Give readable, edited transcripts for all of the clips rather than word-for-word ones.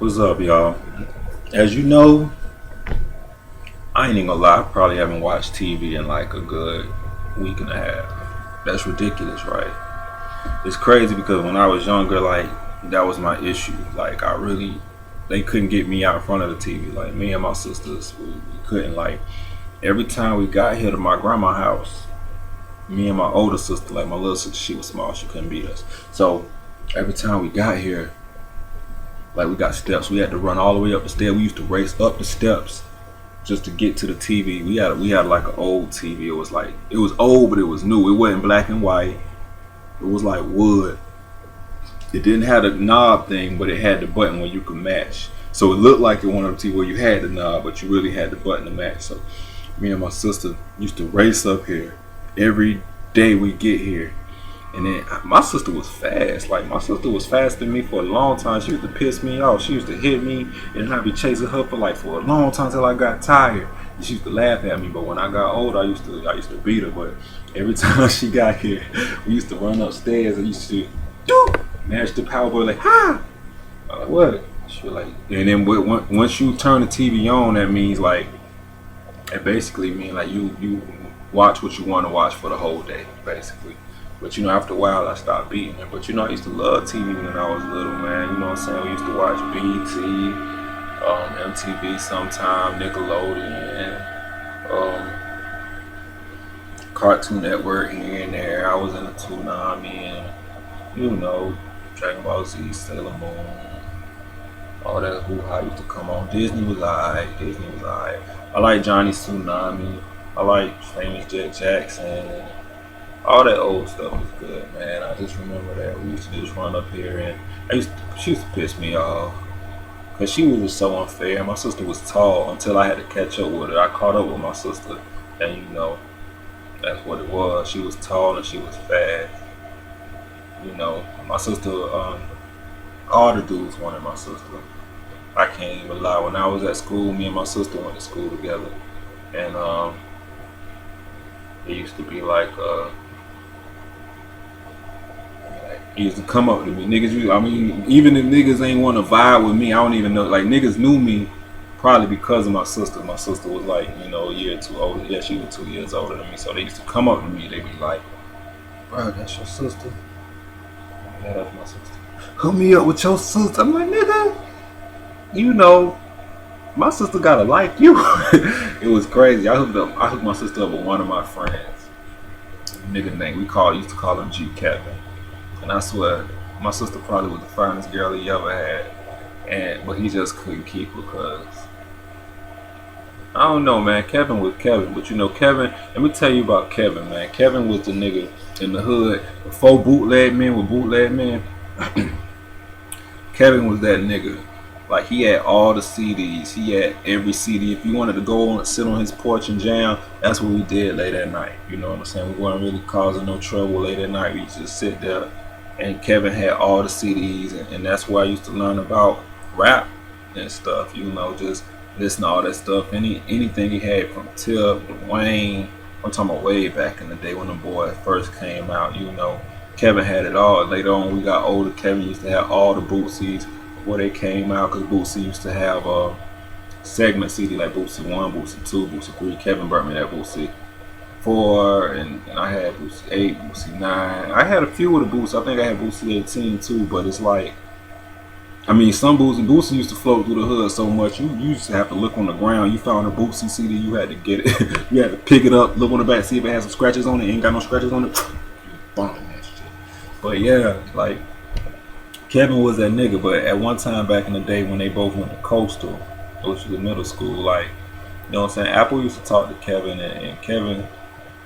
What's up, y'all? As you know, I ain't even gonna lie, I probably haven't watched TV in like a good week and a half. That's ridiculous, right? It's crazy because when I was younger, like, that was my issue. Like, they couldn't get me out in front of the TV. Like, me and my sisters, we couldn't, like, every time we got here to my grandma's house, me and my older sister, like, my little sister, she was small, she couldn't beat us. So, every time we got here, like, we got steps, we had to run all the way up the stairs. We used to race up the steps just to get to the TV. We had like an old TV. It was old, but it was new. It wasn't black and white. It was like wood. It didn't have the knob thing, but it had the button where you could match. So it looked like one of the TV where you had the knob, but you really had the button to match. So me and my sister used to race up here every day we get here. And then my sister was fast. Like, my sister was faster than me for a long time. She used to piss me off. She used to hit me, and I'd be chasing her for a long time till I got tired. And she used to laugh at me. But when I got older, I used to beat her. But every time she got here, we used to run upstairs and used to mash the power board like, ha! I'm like, what? She was like, and then once you turn the TV on, that means like, it basically means like you watch what you want to watch for the whole day, basically. But after a while, I stopped beating her. But I used to love TV when I was little, man. You know what I'm saying? We used to watch BET, MTV sometime, Nickelodeon, Cartoon Network here and there. I was in the Toonami and, Dragon Ball Z, Sailor Moon, all that hoo-ha used to come on. Disney was alright. I like Johnny Tsunami. I like Famous Jet Jackson. All that old stuff was good, man. I just remember that we used to just run up here, and she used to piss me off because she was just so unfair. My sister was tall until I had to catch up with her. I caught up with my sister, and that's what it was. She was tall and she was fast. My sister, all the dudes wanted my sister. I can't even lie. When I was at school, me and my sister went to school together, and it used to be like he used to come up to me. Even if niggas ain't want to vibe with me, I don't even know. Like, niggas knew me probably because of my sister. My sister was like, a year or two older. Yeah, she was 2 years older than me. So they used to come up to me. They be like, bro, that's your sister? Yeah, that's my sister. Hook me up with your sister. I'm like, nigga, my sister gotta like you. It was crazy. I hooked my sister up with one of my friends. Nigga name. Used to call him G Kevin. And I swear, my sister probably was the finest girl he ever had. But he just couldn't keep her because, I don't know, man. Kevin was Kevin. But Kevin, let me tell you about Kevin, man. Kevin was the nigga in the hood before bootleg men were bootleg men. Kevin was that nigga. Like, he had all the CDs. He had every CD. If you wanted to go and sit on his porch and jam, that's what we did late at night. You know what I'm saying? We weren't really causing no trouble late at night. We used to sit there, and Kevin had all the CDs, and that's where I used to learn about rap and stuff. Just listen to all that stuff. Anything he had from Tip, Wayne. I'm talking about way back in the day when the boys first came out. Kevin had it all. Later on, we got older. Kevin used to have all the Bootsy's before they came out, because Bootsy used to have a segment CD like Bootsy 1, Bootsy 2, Bootsy 3. Kevin brought me that Bootsy 4, and I had Bootsy 8, Bootsy 9. I had a few of the Bootsy. I think I had Bootsy 18 too, but it's like, some Bootsy used to float through the hood so much, you used to have to look on the ground. You found a Bootsy CD, you had to get it. You had to pick it up, look on the back, see if it had some scratches on it. Ain't got no scratches on it. Bumping that shit. But yeah, like, Kevin was that nigga. But at one time back in the day when they both went to Coastal, which was middle school, like, you know what I'm saying, Apple used to talk to Kevin, and Kevin,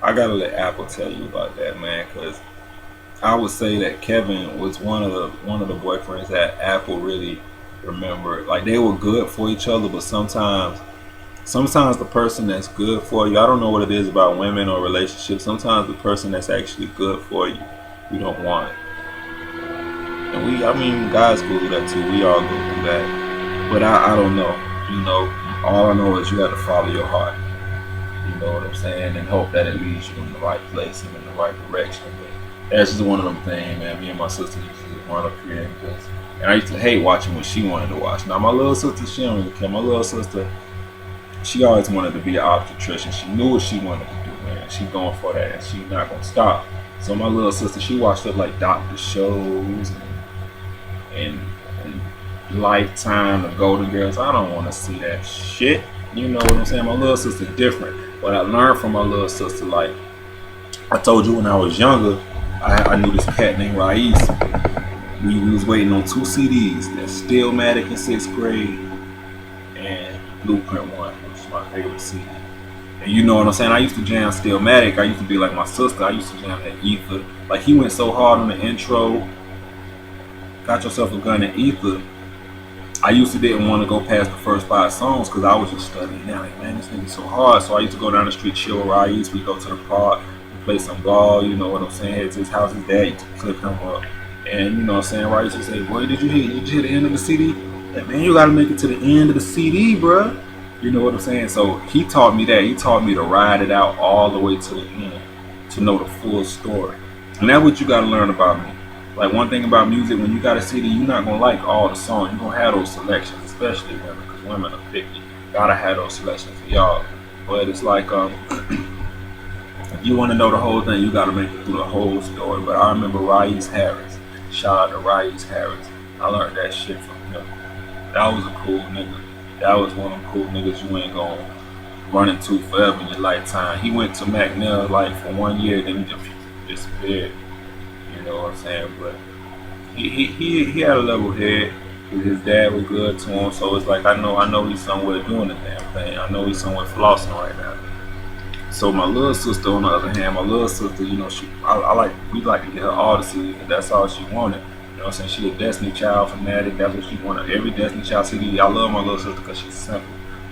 I gotta let Apple tell you about that, man, because I would say that Kevin was one of the boyfriends that Apple really remembered. Like, they were good for each other, but sometimes the person that's good for you, I don't know what it is about women or relationships, sometimes the person that's actually good for you, you don't want it. And guys go through that too. We all go through that. But I don't know. All I know is you have to follow your heart. You know what I'm saying? And hope that it leads you in the right place and in the right direction. But that's just one of them things, man. Me and my sister used to run up here and just And I used to hate watching what she wanted to watch. Now my little sister, she don't really care. My little sister, she always wanted to be an obstetrician. She knew what she wanted to do, man. She going for that, and she not gonna stop. So my little sister, she watched stuff like doctor shows and Lifetime, the Golden Girls. I don't want to see that shit. You know what I'm saying? My little sister different. What I learned from my little sister, like I told you when I was younger, I knew this cat named Rais. We was waiting on 2 CDs. That's Stillmatic in 6th grade and Blueprint 1, which is my favorite CD. And you know what I'm saying? I used to jam Stillmatic. I used to be like my sister. I used to jam that Ether. Like he went so hard on the intro. Got Yourself a Gun and Ether. I used to didn't want to go past the first 5 songs because I was just studying. Now, like, man, this nigga's so hard. So I used to go down the street, chill with Rais. We go to the park, we play some ball. You know what I'm saying? It's his house, his dad used to clip him up. And you know what I'm saying? Rais would say, boy, did you hear the end of the CD? Like, man, you got to make it to the end of the CD, bruh. You know what I'm saying? So he taught me that. He taught me to ride it out all the way to the end to know the full story. And that's what you got to learn about me. Like one thing about music, when you got a CD, you're not gonna like all the songs. You're gonna have those selections, especially women, because women are picky. Gotta have those selections for y'all. But it's like, if you want to know the whole thing, you gotta make it through the whole story. But I remember Rais Harris. Shout out to Rais Harris. I learned that shit from him. That was a cool nigga. That was one of them cool niggas you ain't gonna run into forever in your lifetime. He went to McNair like for 1 year, then he just disappeared. You know what I'm saying? But he had a level head. His dad was good to him, so it's like I know he's somewhere doing the damn thing. I know he's somewhere flossing right now. So my little sister, on the other hand, my little sister, you know, we like to get her all the CDs, and that's all she wanted. You know what I'm saying? She a Destiny Child fanatic. That's what she wanted. Every Destiny Child CD. I love my little sister because she's simple.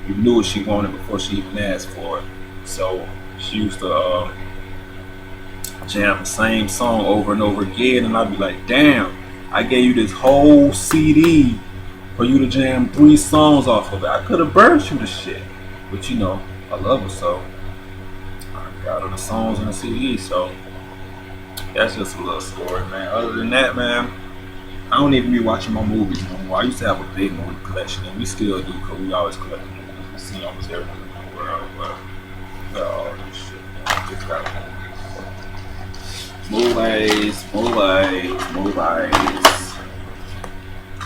You knew what she wanted before she even asked for it. So she used to jam the same song over and over again, and I'd be like, damn, I gave you this whole CD for you to jam 3 songs off of it. I could have burnt you the shit, but you know, I love her, so I got her the songs and the CD. So that's just a little story, man. Other than that, man, I don't even be watching my movies no more. I used to have a big movie collection, and we still do, because we always collect movies. We see almost everything in the world, but we got all this shit, man. Just got movies. Movies.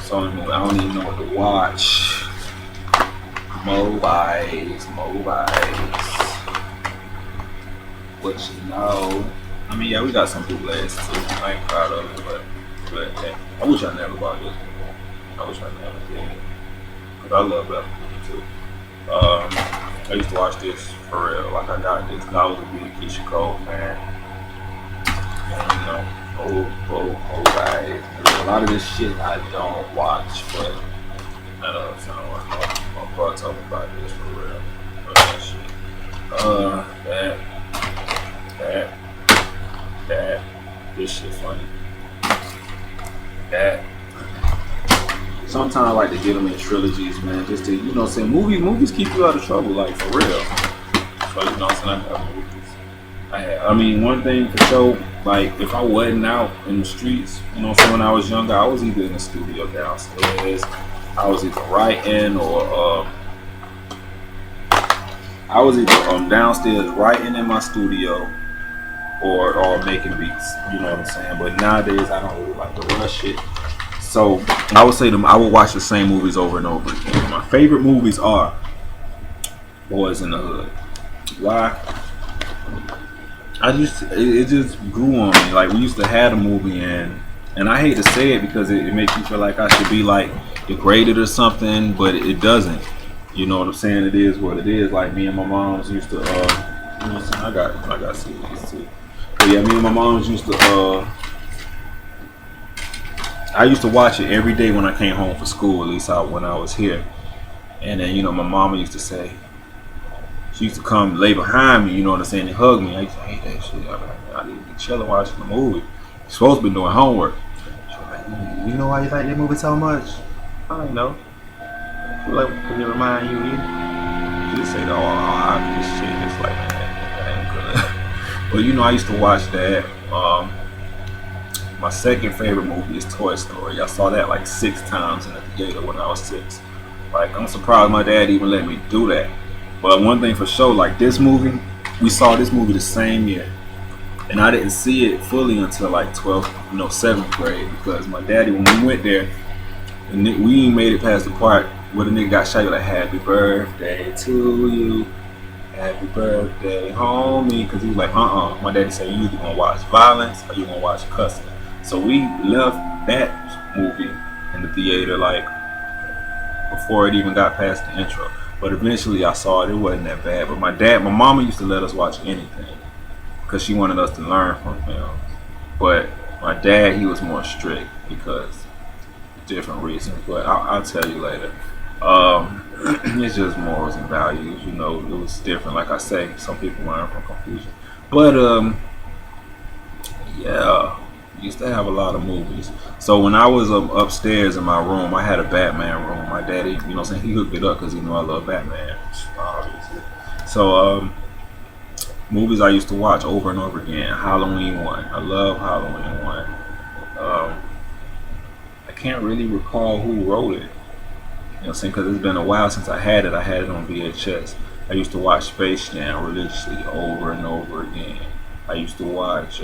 So I don't even know what to watch. Movies. What you know? I mean, yeah, we got some bootlegs too. I ain't proud of it, but hey, I wish I never bought this one. I wish I never did. Cause I love that movie too. I used to watch this for real. Like I got this. I was a big Keisha Cole fan. You know, right. A lot of this shit I don't watch, but I know it's not what I'm probably talking about this for real. But that shit. That. This shit funny. That. Sometimes I like to get them in trilogies, man, just to, you know, say movies keep you out of trouble, like for real. So you know, I have movies. I mean, one thing for sure, like if I wasn't out in the streets, you know, so when I was younger, I was either in the studio downstairs, I was either writing, or I was either downstairs writing in my studio, or making beats. You know what I'm saying? But nowadays, I don't really like to rush it. So I would say I would watch the same movies over and over again. My favorite movies are Boys in the Hood. Why? It just grew on me. Like we used to have a movie, and I hate to say it because it makes me feel like I should be like degraded or something, but it doesn't. You know what I'm saying? It is what it is. Like me and my moms used to, you know what I'm saying? I got CDs too. But yeah, me and my moms used to, I used to watch it every day when I came home from school, at least when I was here. And then, you know, my mama used to say, she used to come lay behind me, you know what I'm saying, and hug me. I used to hate that shit. I need to be chilling watching the movie. You're supposed to be doing homework. She was like, you know why you like that movie so much? I don't know. She was like, can it remind you? She just say, this shit. It's like, man, that ain't good. But you know, I used to watch that. My second favorite movie is Toy Story. I saw that like 6 times in the theater when I was 6. Like, I'm surprised my dad even let me do that. But one thing for sure, like this movie, we saw this movie the same year, and I didn't see it fully until like 12th, 7th grade, because my daddy, when we went there, and we ain't made it past the part where the nigga got shot. Like, happy birthday to you, happy birthday, homie. Because he was like, my daddy said, you either gonna watch violence or you gonna watch cussing. So we left that movie in the theater like before it even got past the intro. But eventually I saw it. It wasn't that bad. But my mama used to let us watch anything because she wanted us to learn from films. But my dad, he was more strict because different reasons. But I'll tell you later. It's just morals and values. It was different. Like I say, some people learn from confusion. But yeah. Used to have a lot of movies. So when I was upstairs in my room, I had a Batman room. My daddy, he hooked it up because he knew I love Batman, obviously. So movies I used to watch over and over again. Halloween 1. I love Halloween 1. I can't really recall who wrote it. Because it's been a while since I had it. I had it on VHS. I used to watch Space Jam religiously over and over again. I used to watch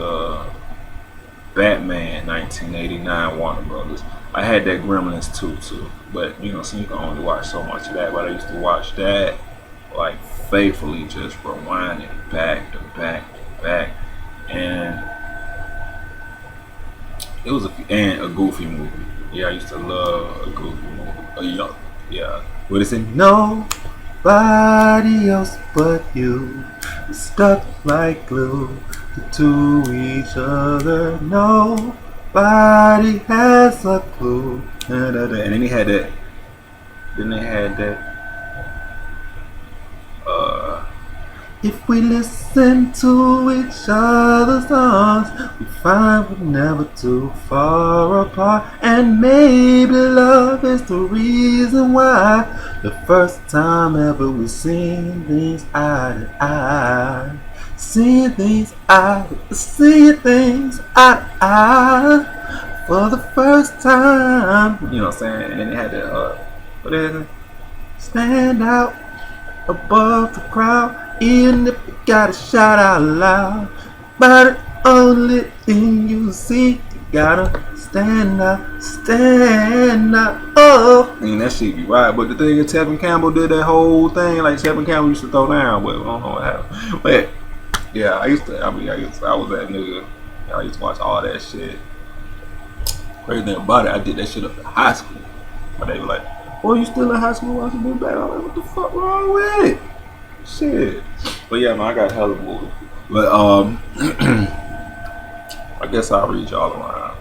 Batman 1989 Warner Brothers. I had that Gremlins 2 too, but so you can only watch so much of that. But I used to watch that like faithfully, just rewinding back to back to back, and it was a Goofy movie. Yeah, I used to love a Goofy movie. Yeah, what is it? Nobody else but you, stuck like glue to each other. Nobody has a clue. And then they had that. If we listen to each other's songs, we find we're never too far apart. And maybe love is the reason why the first time ever we seen things eye to eye. Seeing things eye to eye for the first time. You know what I'm saying? And then they had that what is it? Stand out above the crowd, even if you gotta shout out loud. But the only thing you see, you gotta stand up. Oh, I mean, that shit be right. But the thing is, Tevin Campbell did that whole thing. Like Tevin Campbell used to throw down, but I don't know what happened. But yeah, I was that nigga. I used to watch all that shit. Crazy thing about it, I did that shit up in high school. But they were like, "Oh, you still in high school watching this back?" I'm like, "What the fuck wrong with it?" Shit. But yeah, man, I got hella movies. But I guess I'll read y'all around.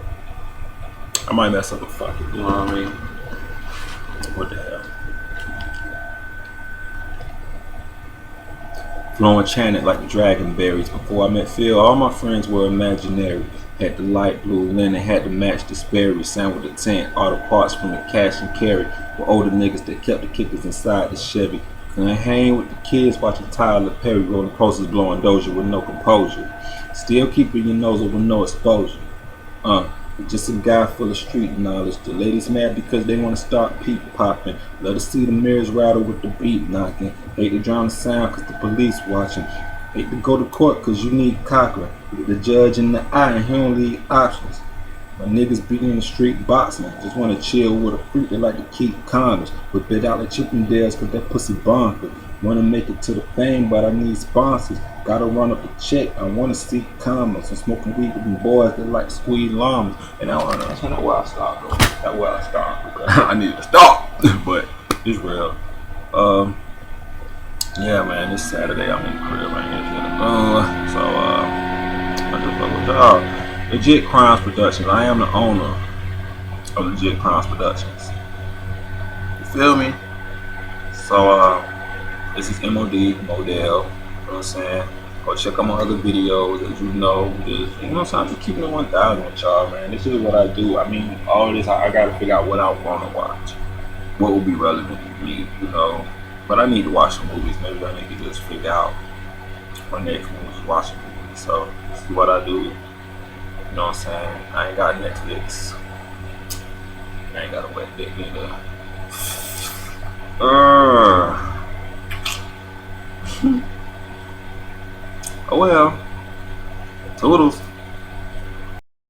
I might mess up a fucking, you know what I mean? What the hell? Flowing chanted like the dragon berries. Before I met Phil, all my friends were imaginary. Had the light blue linen, had to match the Sperry. Sound with the tent, all the parts from the cash and carry. Were older niggas that kept the kickers inside the Chevy. Couldn't hang with the kids watching Tyler Perry rolling posters, blowing Doja with no composure. Still keeping your nose over no exposure. Just a guy full of street knowledge. The ladies mad because they want to start peep popping. Let us see the mirrors rattle with the beat knocking. Hate to drown the sound cause the police watching. Hate to go to court cause you need Cochran. Look the judge in the eye and he don't leave options. My niggas beating in the street boxing. Just wanna chill with a freak that like to keep condoms. But bit out like Chippendales cause that pussy bonkers. Wanna make it to the fame but I need sponsors. Gotta run up a check, I wanna see comments. I'm smoking weed with them boys that like squeeze llamas. And that's not where I stopped though. That's where I stopped. I needed to stop. But it's real. Yeah man, this Saturday I'm in the crib, I ain't so I just fuck with y'all. Legit Crimes Productions. I am the owner of Legit Crimes Productions. You feel me? So this is MOD, Modell. You know what I'm saying? Go check out my other videos, as you know. Just, you know what I'm saying? Just keeping it 1,000 with y'all, man. This is what I do. I mean, all this, I gotta figure out what I want to watch. What will be relevant to me, you know? But I need to watch some movies. Maybe I need to just figure out my next movie, watch a movie. So, this is what I do. You know what I'm saying? I ain't got Netflix. I ain't got a wet dick neither. Oh well. Toodles.